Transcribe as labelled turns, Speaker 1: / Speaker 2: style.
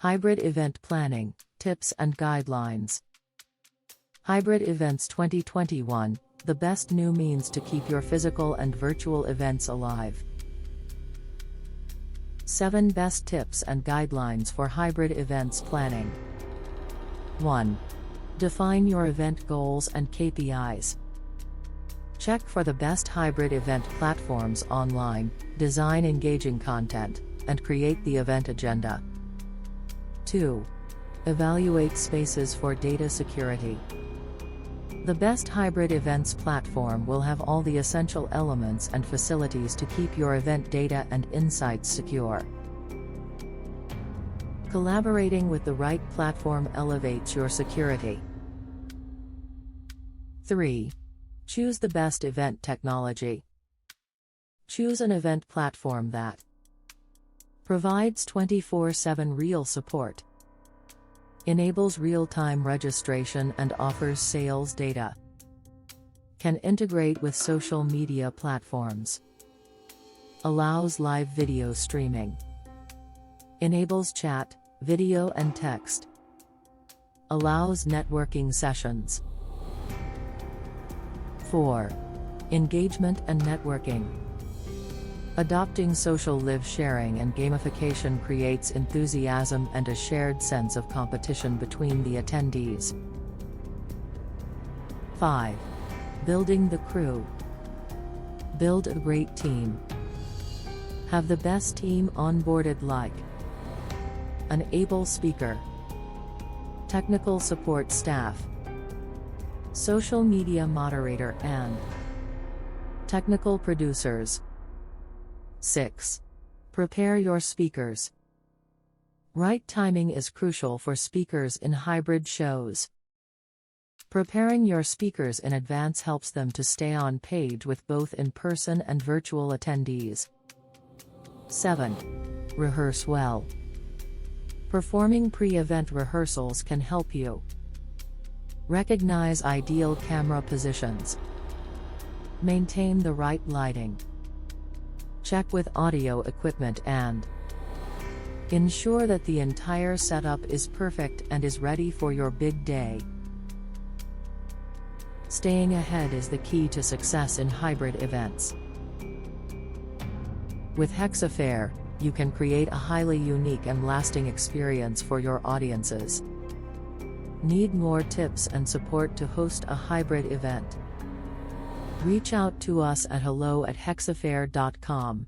Speaker 1: Hybrid Event Planning, Tips and Guidelines. Hybrid Events 2021, the best new means to keep your physical and virtual events alive. 7 Best Tips and Guidelines for Hybrid Events Planning. 1. Define your event goals and KPIs. Check for the best hybrid event platforms online, design engaging content, and create the event agenda. 2. Evaluate spaces for data security. The best hybrid events platform will have all the essential elements and facilities to keep your event data and insights secure. Collaborating with the right platform elevates your security. 3. Choose the best event technology. Choose an event platform that provides 24/7 real support, enables real-time registration and offers sales data, can integrate with social media platforms, allows live video streaming, enables chat, video and text, allows networking sessions. 4. Engagement and networking. Adopting social live sharing and gamification creates enthusiasm and a shared sense of competition between the attendees. 5. Building the crew. Build a great team. Have the best team onboarded like an able speaker, technical support staff, social media moderator and technical producers. 6. Prepare your speakers. Right timing is crucial for speakers in hybrid shows. Preparing your speakers in advance helps them to stay on page with both in-person and virtual attendees. 7. Rehearse well. Performing pre-event rehearsals can help you recognize ideal camera positions, maintain the right lighting, check with audio equipment and ensure that the entire setup is perfect and is ready for your big day. Staying ahead is the key to success in hybrid events. With HexaFair, you can create a highly unique and lasting experience for your audiences. Need more tips and support to host a hybrid event? Reach out to us at hello@hexafair.com.